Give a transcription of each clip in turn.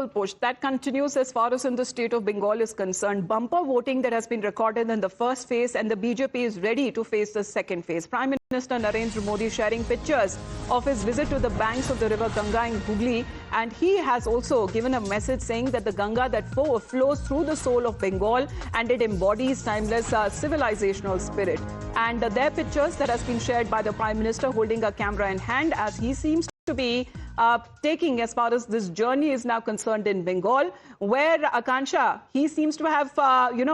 political push that continues as far as in the state of Bengal is concerned. Bumper voting that has been recorded in the first phase, and the BJP is ready to face the second phase. Prime Minister Narendra Modi sharing pictures of his visit to the banks of the river Ganga in Hooghly, and he has also given a message saying that the Ganga that flows through the soul of Bengal and it embodies timeless civilizational spirit. And their pictures that has been shared by the Prime Minister holding a camera in hand as he seems to be taking as far as this journey is now concerned in Bengal, where Akansha, he seems to have,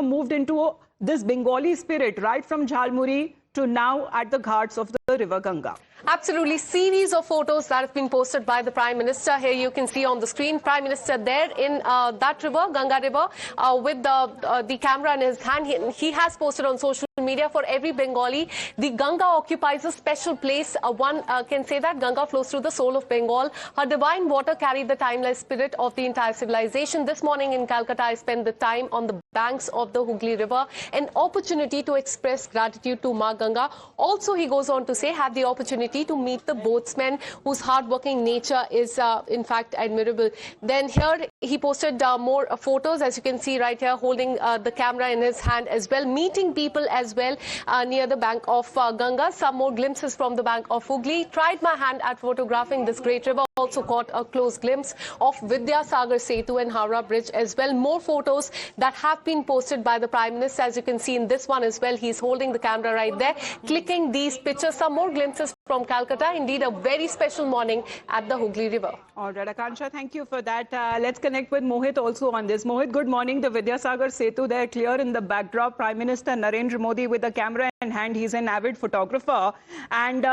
moved into this Bengali spirit right from Jhalmuri to now at the ghats of the river Ganga. Absolutely. Series of photos that have been posted by the Prime Minister. Here you can see on the screen, Prime Minister there in that river, Ganga River, with the camera in his hand. He has posted on social media. For every Bengali, the Ganga occupies a special place. One can say that Ganga flows through the soul of Bengal. Her divine water carried the timeless spirit of the entire civilization. This morning in Kolkata, I spent the time on the banks of the Hooghly River, an opportunity to express gratitude to Ma Ganga. Also, he goes on to say, had the opportunity to meet the boatsmen whose hardworking nature is in fact admirable. Then here he posted more photos, as you can see right here, holding the camera in his hand as well, meeting people as well near the bank of Ganga. Some more glimpses from the bank of Hooghly. Tried my hand at photographing this great river. Also caught a close glimpse of Vidyasagar Setu and Howrah Bridge as well. More photos that have been posted by the Prime Minister. As you can see in this one as well, he's holding the camera right there, clicking these pictures. Some more glimpses from Kolkata. Indeed, a very special morning at the Hooghly River. All right, Akansha, thank you for that. Let's connect with Mohit also on this. Mohit, good morning. The Vidyasagar Setu there clear in the backdrop. Prime Minister Narendra Modi with the camera in hand. He's an avid photographer, and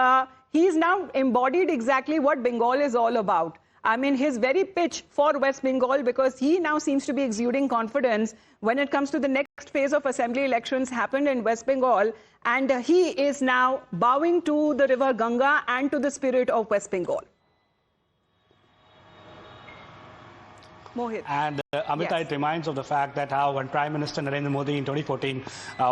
he's now embodied exactly what Bengal is all about. I mean, his very pitch for West Bengal, because he now seems to be exuding confidence when it comes to the next phase of assembly elections happened in West Bengal. And he is now bowing to the river Ganga and to the spirit of West Bengal. Mohit. And Amita, yes. It reminds of the fact that how when Prime Minister Narendra Modi in 2014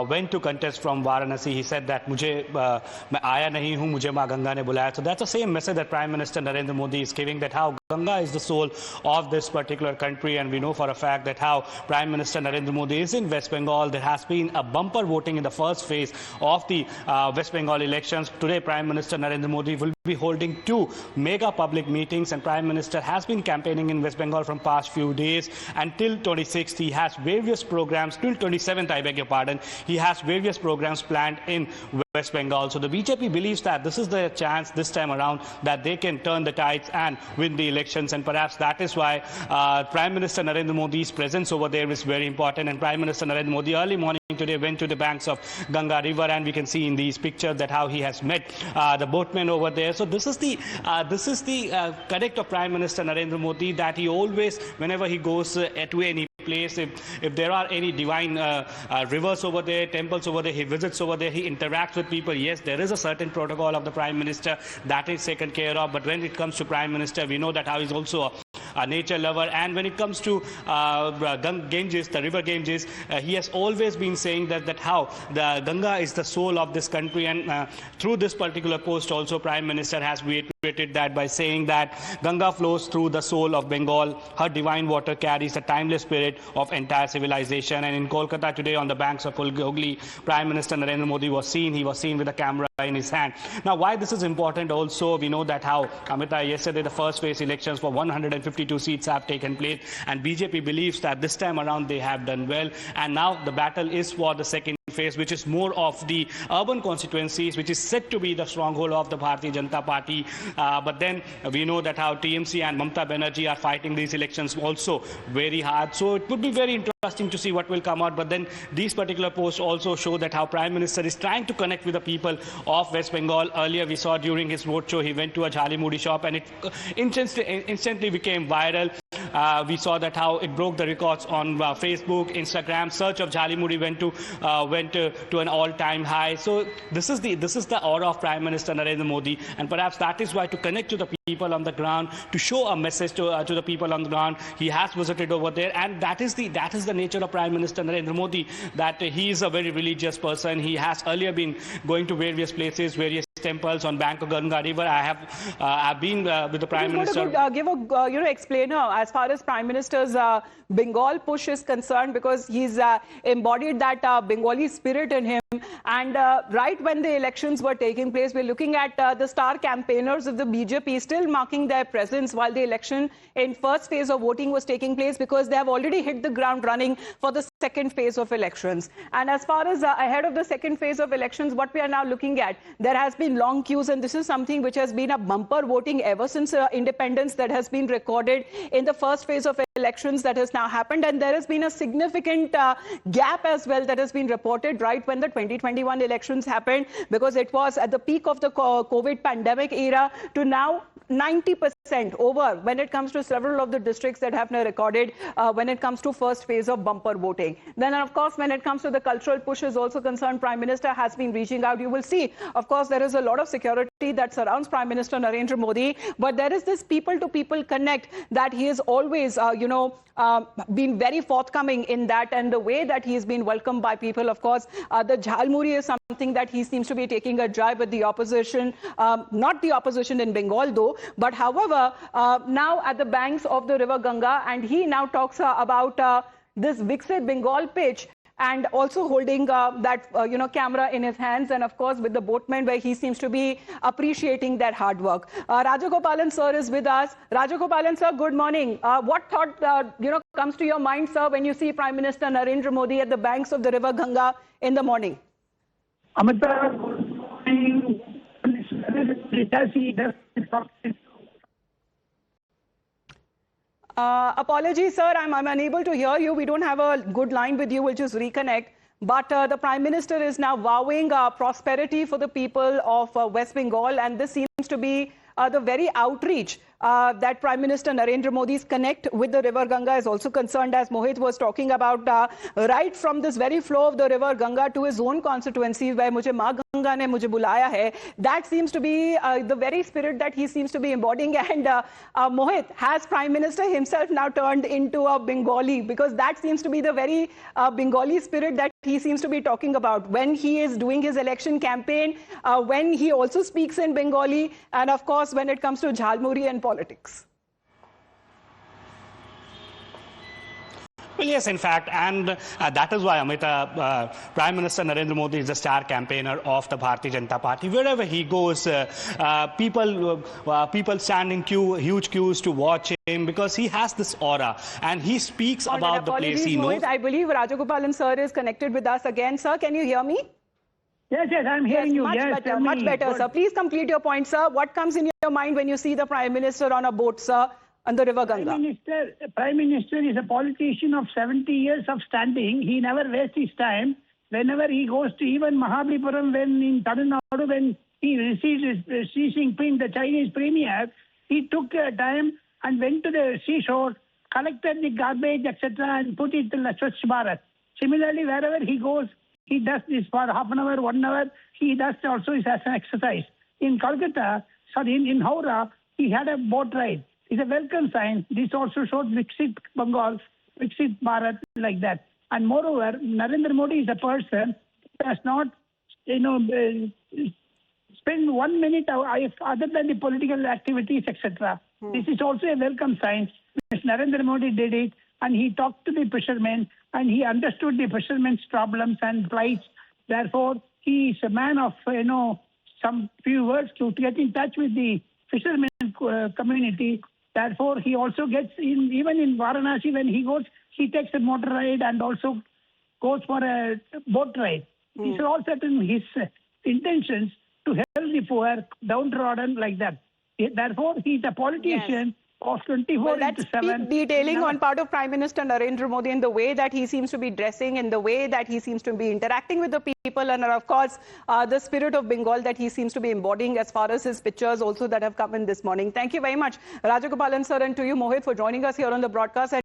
went to contest from Varanasi, he said that "Mujhe main aaya nahi hu, mujhe Maa Ganga ne bulaya." So that's the same message that Prime Minister Narendra Modi is giving, that how Ganga is the soul of this particular country, and we know for a fact that how Prime Minister Narendra Modi is in West Bengal. There has been a bumper voting in the first phase of the West Bengal elections. Today, Prime Minister Narendra Modi will be holding 2 mega public meetings, and Prime Minister has been campaigning in West Bengal from past few days. Until 26th, he has various programs. Till 27th, I beg your pardon, he has various programs planned in West Bengal. So the BJP believes that this is the chance this time around that they can turn the tides and win the elections, and perhaps that is why Prime Minister Narendra Modi's presence over there is very important. And Prime Minister Narendra Modi early morning today went to the banks of Ganga River, and we can see in these pictures that how he has met the boatmen over there. So this is the connect of Prime Minister Narendra Modi, that he always, whenever he goes to any place, if there are any divine rivers over there, temples over there, he visits over there, he interacts with people. Yes, there is a certain protocol of the Prime Minister that is taken care of, but when it comes to Prime Minister, we know that how he's also a nature lover. And when it comes to Ganges, the river Ganges, he has always been saying that how the Ganga is the soul of this country, and through this particular post also Prime Minister has reiterated that by saying that Ganga flows through the soul of Bengal. Her divine water carries the timeless spirit of entire civilization. And in Kolkata today on the banks of Hooghly, Prime Minister Narendra Modi was seen. He was seen with a camera in his hand. Now, why this is important also, we know that how, Amita, yesterday the first phase elections for 152 seats have taken place, and BJP believes that this time around they have done well, and now the battle is for the second phase, which is more of the urban constituencies, which is said to be the stronghold of the Bharatiya Janata Party. But then we know that how TMC and Mamata Banerjee are fighting these elections also very hard. So it would be very interesting to see what will come out. But then these particular posts also show that how Prime Minister is trying to connect with the people of West Bengal. Earlier we saw during his roadshow, he went to a Jhalmuri shop, and it instantly became viral. We saw that how it broke the records on Facebook, Instagram. Search of Jhalmuri went to an all-time high. So this is the aura of Prime Minister Narendra Modi, and perhaps that is why, to connect to the people on the ground, to show a message to the people on the ground, he has visited over there. And that is the nature of Prime Minister Narendra Modi, that he is a very religious person. He has earlier been going to various places, various temples on bank of Ganga River. I've been with the Prime Minister. Give a explainer as far as Prime Minister's Bengal push is concerned, because he's embodied that Bengali spirit in him. And right when the elections were taking place, we're looking at the star campaigners of the BJP still marking their presence while the election in first phase of voting was taking place, because they have already hit the ground running for the second phase of elections. And as far as ahead of the second phase of elections, what we are now looking at, there has been long queues, and this is something which has been a bumper voting ever since independence that has been recorded in the first phase of elections that has now happened. And there has been a significant gap as well that has been reported right when the 2021 elections happened, because it was at the peak of the COVID pandemic era, to now 90% over when it comes to several of the districts that have now recorded when it comes to first phase of bumper voting. Then, of course, when it comes to the cultural push is also concerned, Prime Minister has been reaching out. You will see, of course, there is a lot of security that surrounds Prime Minister Narendra Modi, but there is this people-to-people connect that he has always, been very forthcoming in that, and the way that he has been welcomed by people. Of course, the Jhalmuri is something that he seems to be taking a jibe with the opposition, not the opposition in Bengal though, but however, now at the banks of the river Ganga, and he now talks about this Viksit Bengal pitch, and also holding that camera in his hands, and of course with the boatmen, where he seems to be appreciating their hard work. Rajagopalan sir is with us. Rajagopalan sir, good morning. What thought comes to your mind, sir, when you see Prime Minister Narendra Modi at the banks of the river Ganga in the morning? Amita, good morning. Apologies, sir, I'm unable to hear you. We don't have a good line with you. We'll just reconnect. But the Prime Minister is now vowing prosperity for the people of West Bengal, and this seems to be the very outreach that Prime Minister Narendra Modi's connect with the river Ganga is also concerned, as Mohit was talking about, right from this very flow of the river Ganga to his own constituency, where mujhe maa Ganga ne mujhe bulaya hai. That seems to be the very spirit that he seems to be embodying. And Mohit, has Prime Minister himself now turned into a Bengali? Because that seems to be the very Bengali spirit that he seems to be talking about when he is doing his election campaign, when he also speaks in Bengali, and of course when it comes to Jhalmuri and politics. Well, yes, in fact, and that is why, Amita, Prime Minister Narendra Modi is the star campaigner of the Bharatiya Janata Party. Wherever he goes, people stand in huge queues to watch him, because he has this aura, and he speaks about the place he knows. I believe Rajagopalan sir is connected with us again. Sir, can you hear me? Yes, I'm hearing you. Much better, sir. Please complete your point, sir. What comes in your mind when you see the Prime Minister on a boat, sir, on the river Ganga? Prime Minister is a politician of 70 years of standing. He never wastes his time. Whenever he goes to even Mahabalipuram, when in Tamil Nadu, when he received Xi Jinping, the Chinese premier, he took time and went to the seashore, collected the garbage, etc., and put it in the Swachh Bharat. Similarly, wherever he goes, he does this for half an hour, 1 hour. He does also as an exercise. In Kolkata, in Howrah, he had a boat ride. It's a welcome sign. This also shows Viksit Bengal, Viksit Bharat, like that. And moreover, Narendra Modi is a person who does not, spend 1 minute other than the political activities, etc. This is also a welcome sign. Narendra Modi did it, and he talked to the fishermen, and he understood the fishermen's problems and plights. Therefore, he is a man of, some few words to get in touch with the fishermen community. Therefore, he also gets in, even in Varanasi, when he goes, he takes a motor ride and also goes for a boat ride. These are all certain his intentions to help the poor, downtrodden, like that. Therefore, he is a politician. Yes. Of 24 that's into 7. Detailing on part of Prime Minister Narendra Modi, in the way that he seems to be dressing, in the way that he seems to be interacting with the people, and of course the spirit of Bengal that he seems to be embodying as far as his pictures also that have come in this morning. Thank you very much, Rajagopalan sir, and to you, Mohit, for joining us here on the broadcast.